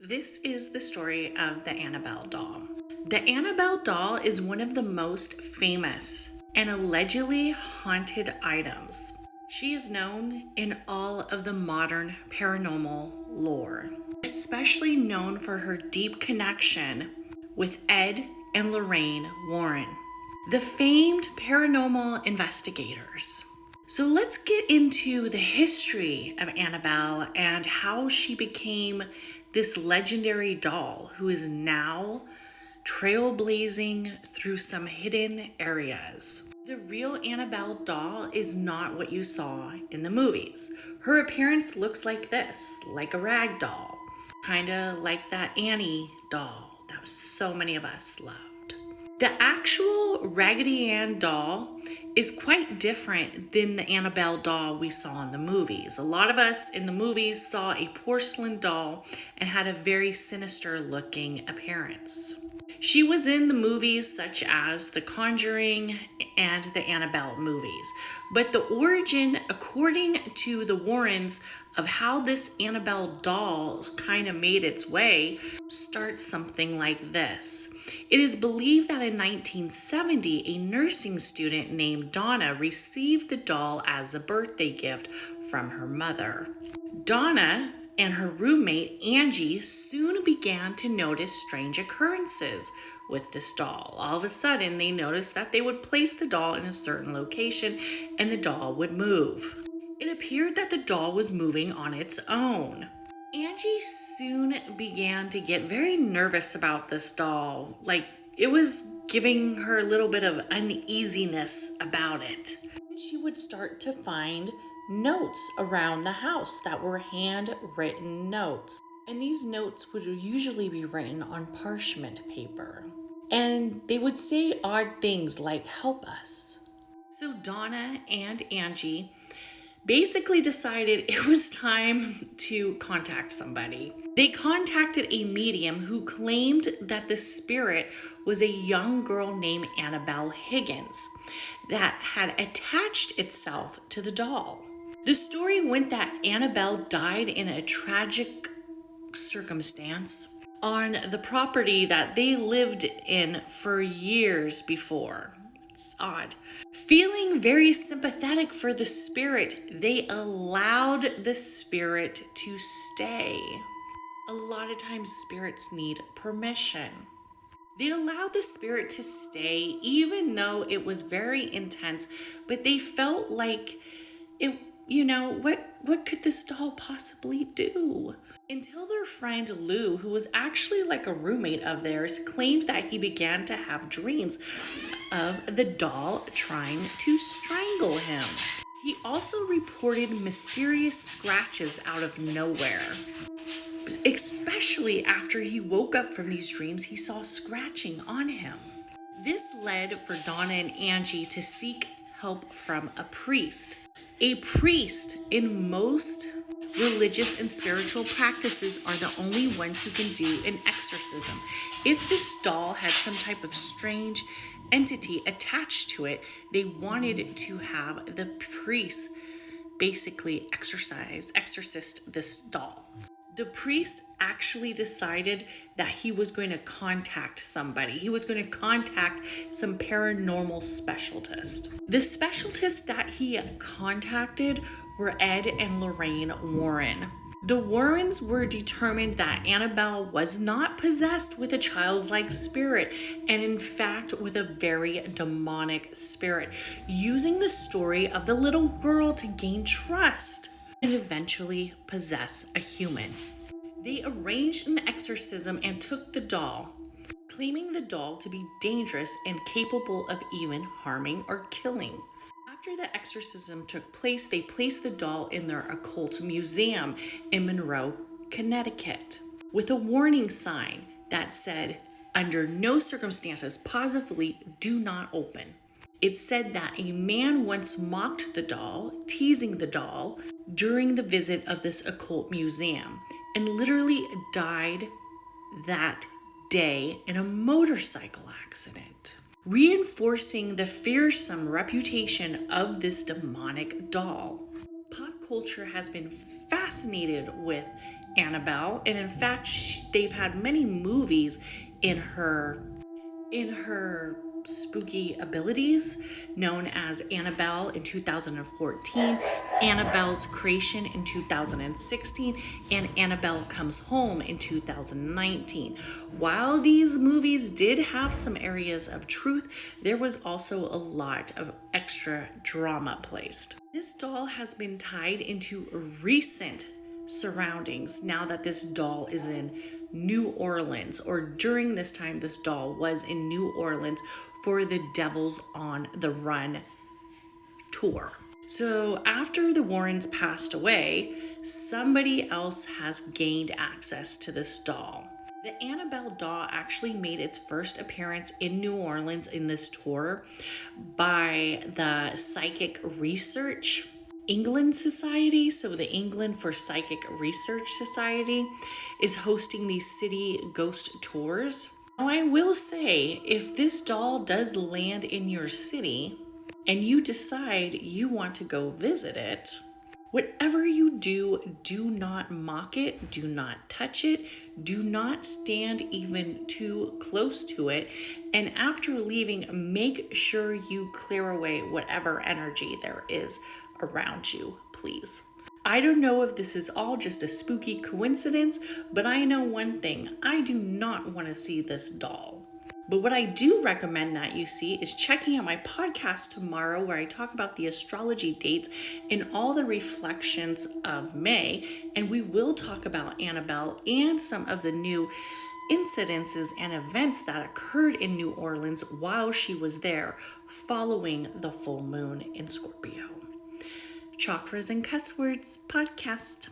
This is the story of the Annabelle doll. The Annabelle doll is one of the most famous and allegedly haunted items. She is known in all of the modern paranormal lore, especially known for her deep connection with Ed and Lorraine Warren, the famed paranormal investigators. So let's get into the history of Annabelle and how she became this legendary doll who is now trailblazing through some hidden areas. The real Annabelle doll is not what you saw in the movies. Her appearance looks like this, like a rag doll, kind of like that Annie doll that so many of us loved. The actual Raggedy Ann doll is quite different than the Annabelle doll we saw in the movies. A lot of us in the movies saw a porcelain doll and had a very sinister looking appearance. She was in the movies such as The Conjuring and the Annabelle movies. But the origin, according to the Warrens, of how this Annabelle doll kind of made its way starts something like this. It is believed that in 1970, a nursing student named Donna received the doll as a birthday gift from her mother. Donna and her roommate Angie soon began to notice strange occurrences with this doll. All of a sudden, they noticed that they would place the doll in a certain location and the doll would move. It appeared that the doll was moving on its own. Angie soon began to get very nervous about this doll. It was giving her a little bit of uneasiness about it. She would start to find notes around the house that were handwritten notes. And these notes would usually be written on parchment paper. And they would say odd things like, "Help us." So Donna and Angie basically decided it was time to contact somebody. They contacted a medium who claimed that the spirit was a young girl named Annabelle Higgins that had attached itself to the doll. The story went that Annabelle died in a tragic circumstance on the property that they lived in for years before. It's odd. Feeling very sympathetic for the spirit, they allowed the spirit to stay. A lot of times spirits need permission. They allowed the spirit to stay even though it was very intense, but they felt like what could this doll possibly do? Until their friend Lou, who was actually like a roommate of theirs, claimed that he began to have dreams of the doll trying to strangle him. He also reported mysterious scratches out of nowhere. Especially after he woke up from these dreams, he saw scratching on him. This led for Donna and Angie to seek help from a priest. A priest in most religious and spiritual practices are the only ones who can do an exorcism. If this doll had some type of strange entity attached to it, they wanted to have the priest basically exorcist this doll. The priest actually decided that he was going to contact somebody. He was going to contact some paranormal specialist. The specialists that he contacted were Ed and Lorraine Warren. The Warrens were determined that Annabelle was not possessed with a childlike spirit, and in fact with a very demonic spirit, using the story of the little girl to gain trust and eventually possess a human. They arranged an exorcism and took the doll, claiming the doll to be dangerous and capable of even harming or killing. After the exorcism took place, they placed the doll in their occult museum in Monroe, Connecticut, with a warning sign that said, "Under no circumstances, positively do not open." It said that a man once mocked the doll, teasing the doll, during the visit of this occult museum, and literally died that day in a motorcycle accident, reinforcing the fearsome reputation of this demonic doll. Pop culture has been fascinated with Annabelle, and in fact, they've had many movies in her spooky abilities, known as Annabelle in 2014, Annabelle's Creation in 2016, and Annabelle Comes Home in 2019. While these movies did have some areas of truth, there was also a lot of extra drama placed. This doll has been tied into recent surroundings now that this doll is in New Orleans, or during this time this doll was in New Orleans for the Devils on the Run tour. So after the Warrens passed away, somebody else has gained access to this doll. The Annabelle doll actually made its first appearance in New Orleans in this tour by the Psychic Research England Society. So the England for Psychic Research Society is hosting these city ghost tours. Now I will say, if this doll does land in your city and you decide you want to go visit it, whatever you do, do not mock it, do not touch it, do not stand even too close to it. And after leaving, make sure you clear away whatever energy there is around you, please. I don't know if this is all just a spooky coincidence, but I know one thing: I do not want to see this doll. But what I do recommend that you see is checking out my podcast tomorrow, where I talk about the astrology dates and all the reflections of May. And we will talk about Annabelle and some of the new incidences and events that occurred in New Orleans while she was there following the full moon in Scorpio. Chakras and Cuss Words podcast.